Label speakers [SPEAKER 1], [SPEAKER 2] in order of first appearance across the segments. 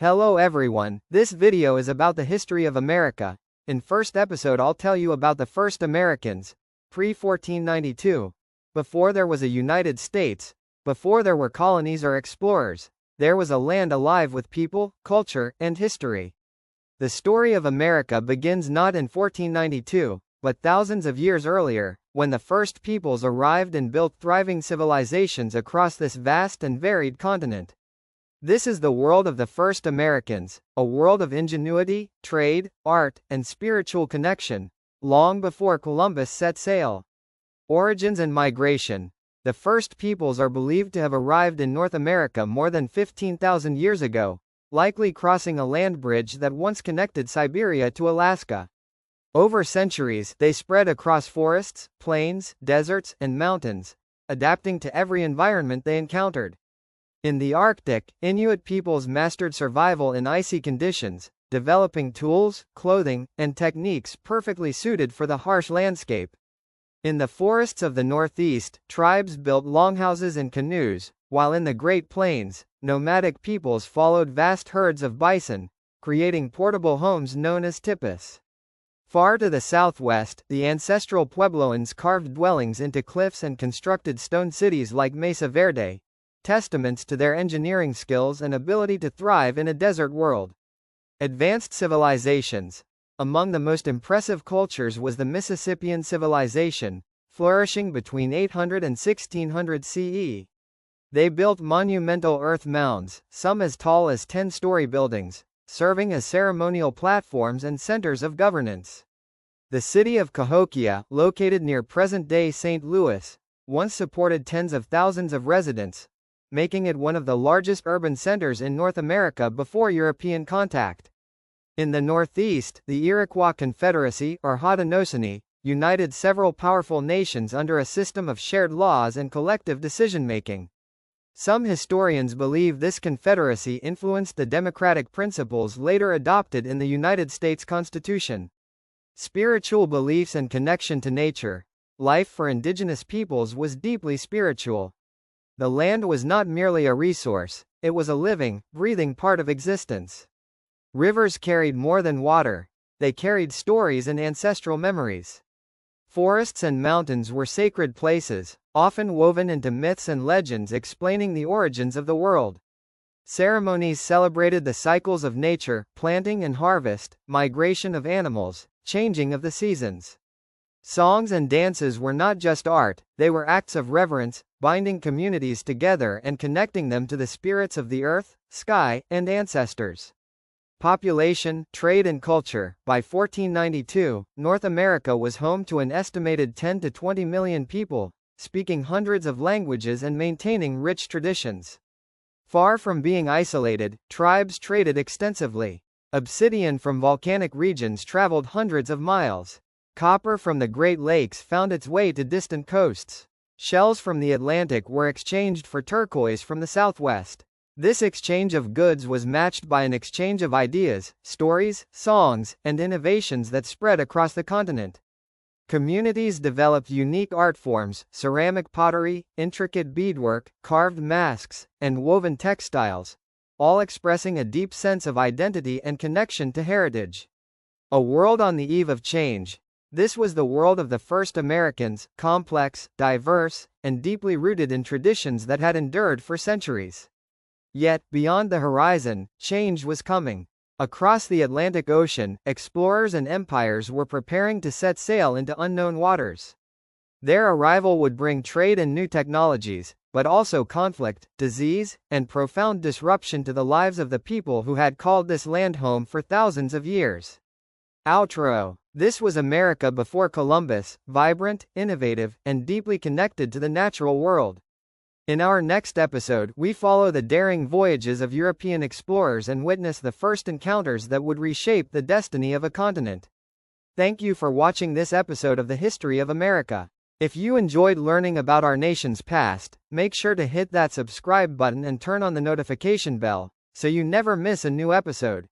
[SPEAKER 1] Hello everyone, this video is about the history of America. In first episode I'll tell you about the first Americans, pre-1492. Before there was a United States, before there were colonies or explorers, there was a land alive with people, culture, and history. The story of America begins not in 1492, but thousands of years earlier, when the first peoples arrived and built thriving civilizations across this vast and varied continent. This is the world of the first Americans, a world of ingenuity, trade, art, and spiritual connection, long before Columbus set sail. Origins and migration. The first peoples are believed to have arrived in North America more than 15,000 years ago, likely crossing a land bridge that once connected Siberia to Alaska. Over centuries, they spread across forests, plains, deserts, and mountains, adapting to every environment they encountered. In the Arctic, Inuit peoples mastered survival in icy conditions, developing tools, clothing, and techniques perfectly suited for the harsh landscape. In the forests of the Northeast, tribes built longhouses and canoes, while in the Great Plains, nomadic peoples followed vast herds of bison, creating portable homes known as tipis. Far to the southwest, the ancestral Puebloans carved dwellings into cliffs and constructed stone cities like Mesa Verde, testaments to their engineering skills and ability to thrive in a desert world. Advanced civilizations. Among the most impressive cultures was the Mississippian civilization, flourishing between 800 and 1600 CE. They built monumental earth mounds, some as tall as 10-story buildings, serving as ceremonial platforms and centers of governance. The city of Cahokia, located near present-day St. Louis, once supported tens of thousands of residents, making it one of the largest urban centers in North America before European contact. In the Northeast, the Iroquois Confederacy, or Haudenosaunee, united several powerful nations under a system of shared laws and collective decision-making. Some historians believe this confederacy influenced the democratic principles later adopted in the United States Constitution. Spiritual beliefs and connection to nature. Life for indigenous peoples was deeply spiritual. The land was not merely a resource, it was a living, breathing part of existence. Rivers carried more than water, they carried stories and ancestral memories. Forests and mountains were sacred places, often woven into myths and legends explaining the origins of the world. Ceremonies celebrated the cycles of nature, planting and harvest, migration of animals, changing of the seasons. Songs and dances were not just art, they were acts of reverence, binding communities together and connecting them to the spirits of the earth, sky, and ancestors. Population, trade and culture. By 1492, North America was home to an estimated 10 to 20 million people, speaking hundreds of languages and maintaining rich traditions. Far from being isolated, tribes traded extensively. Obsidian from volcanic regions traveled hundreds of miles. Copper from the Great Lakes found its way to distant coasts. Shells from the Atlantic were exchanged for turquoise from the southwest. This exchange of goods was matched by an exchange of ideas, stories, songs, and innovations that spread across the continent. Communities developed unique art forms, ceramic pottery, intricate beadwork, carved masks, and woven textiles, all expressing a deep sense of identity and connection to heritage. A world on the eve of change. This was the world of the first Americans, complex, diverse, and deeply rooted in traditions that had endured for centuries. Yet, beyond the horizon, change was coming. Across the Atlantic Ocean, explorers and empires were preparing to set sail into unknown waters. Their arrival would bring trade and new technologies, but also conflict, disease, and profound disruption to the lives of the people who had called this land home for thousands of years. Outro. This was America before Columbus, vibrant, innovative, and deeply connected to the natural world. In our next episode, we follow the daring voyages of European explorers and witness the first encounters that would reshape the destiny of a continent. Thank you for watching this episode of the History of America. If you enjoyed learning about our nation's past, make sure to hit that subscribe button and turn on the notification bell, so you never miss a new episode.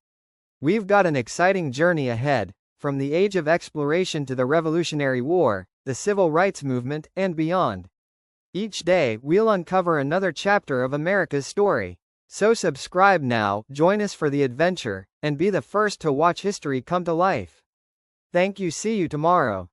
[SPEAKER 1] We've got an exciting journey ahead, from the age of exploration to the Revolutionary War, the Civil Rights Movement, and beyond. Each day, we'll uncover another chapter of America's story. So subscribe now, join us for the adventure, and be the first to watch history come to life. Thank you. See you tomorrow.